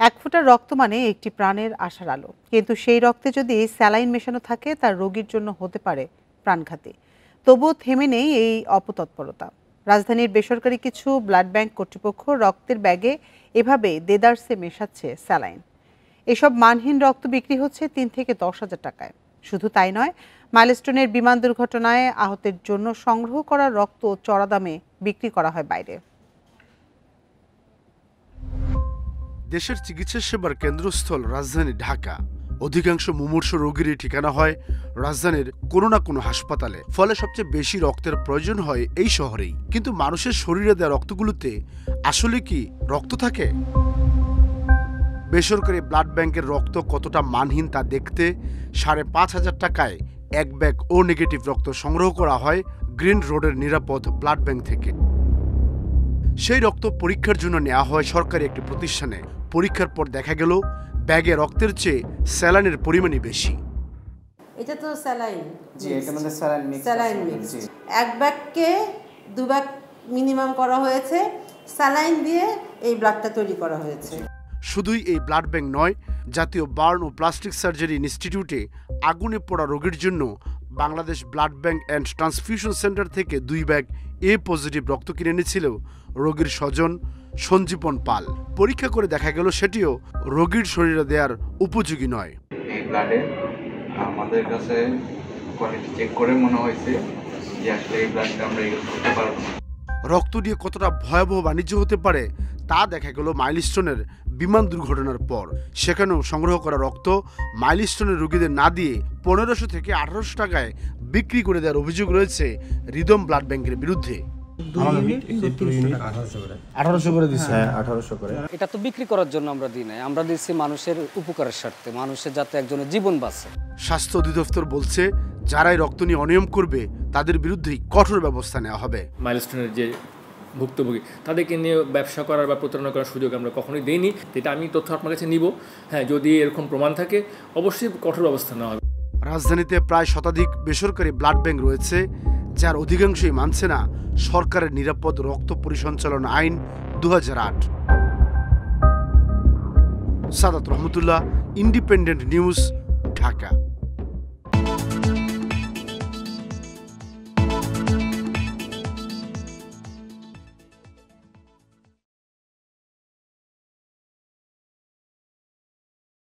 এক ফোঁটা রক্ত মানে একটি প্রাণের আশার আলো, কিন্তু সেই রক্তে যদি স্যালাইন মেশানো থাকে তা রোগীর জন্য হতে পারে প্রাণঘাতী। তবুও থেমে নেই এই অপতৎপরতা। রাজধানীর বেসরকারি কিছু ব্লাড ব্যাংক কর্তৃপক্ষ রক্তের ব্যাগে এভাবে দেদারসে মেশাচ্ছে স্যালাইন। এসব মানহীন রক্ত বিক্রি হচ্ছে ৩ থেকে ১০,০০০ টাকায়। শুধু তাই নয়, মাইলস্টোনের বিমান দুর্ঘটনায় আহতের জন্য সংগ্রহ করা রক্ত চড়া দামে বিক্রি করা হয় বাইরে। দেশের চিকিৎসা সেবার কেন্দ্রস্থল রাজধানী ঢাকা। অধিকাংশ মুমূর্ষ রোগীরই ঠিকানা হয় রাজধানীর কোনো না কোনো হাসপাতালে। ফলে সবচেয়ে বেশি রক্তের প্রয়োজন হয় এই শহরেই। কিন্তু মানুষের শরীরে দেওয়া রক্তগুলোতে আসলে কি রক্ত থাকে? বেসরকারি ব্লাড ব্যাংকের রক্ত কতটা মানহীন তা দেখতে ৫,৫০০ টাকায় এক ব্যাগ ও নেগেটিভ রক্ত সংগ্রহ করা হয় গ্রিন রোডের নিরাপদ ব্লাড ব্যাংক থেকে। সেই রক্ত পরীক্ষার জন্য নেওয়া হয় সরকারি একটি প্রতিষ্ঠানে। পরীক্ষার পর দেখা গেল ব্যাগে রক্তের চেয়ে স্যালাইনের পরিমাণই বেশি। এটা তো স্যালাইন, জি, এটা মানে স্যালাইন মিক্স। এক ব্যাগকে 2 ব্যাগ মিনিমাম করা হয়েছে, স্যালাইন দিয়ে এই ব্লাডটা তৈরি করা হয়েছে। শুধুই এই ব্লাড ব্যাংক নয়, জাতীয় বার্ন ও প্লাস্টিক সার্জারি ইনস্টিটিউটে আগুনে পোড়া রোগীর জন্য Bangladesh blood bank and transfusion centre থেকে 2 ব্যাগ এ পজিটিভ রক্ত কিনে এনেছিল রোগীর স্বজন সঞ্জীবন পাল। পরীক্ষা করে দেখা গেল সেটিও রোগীর শরীরে দেওয়ার উপযোগী নয়। এই ব্লাডে আমাদের কাছে কোয়ালিটি চেক করে মনে হয়েছে যে আসলে এই ব্লাডটা আমরা ইউজ করতে পারবো না। রক্ত দিয়ে কতটা ভয়াবহ বাণিজ্য হতে পারে তা দেখা গেল মাইলস্টোনের বিমান দুর্ঘটনার পর। সেখানেও সংগ্রহ করা রক্ত মাইলস্টোনের রোগীদের না দিয়ে ১৫০০ থেকে ১৮০০ টাকায় বিক্রি করে দেওয়ার অভিযোগ রয়েছে রিদম ব্লাড ব্যাংকের বিরুদ্ধে। ১৮০০ করে দিচ্ছে। হ্যাঁ, ১৮০০ করে। এটা তো বিক্রি করার জন্য আমরা দিই নাই, আমরা দিচ্ছি মানুষের উপকারের স্বার্থে, মানুষের যাতে একজনের জীবন বাঁচে। স্বাস্থ্য অধিদপ্তর বলছে যারাই রক্ত নিয়ে অনিয়ম করবে তাদের বিরুদ্ধেই কঠোর ব্যবস্থা নেওয়া হবে। মাইলস্টোনের যে ভুক্তভোগী তাদেরকে নিয়ে ব্যবসা করার বা প্রতারণা করার সুযোগ আমরা কখনোই দিইনি। এটা আমি তথ্য আপনার কাছে নিব। হ্যাঁ, যদি এরকম প্রমাণ থাকে অবশ্যই কঠোর ব্যবস্থা নেওয়া হবে। রাজধানীতে প্রায় শতাধিক বেসরকারি ব্লাড ব্যাংক রয়েছে, যার অধিকাংশই মানছে না সরকারের নিরাপদ রক্ত পরিসঞ্চালন আইন ২০০৮। সাদাত রহমতুল্লাহ, ইন্ডিপেন্ডেন্ট নিউজ, ঢাকা।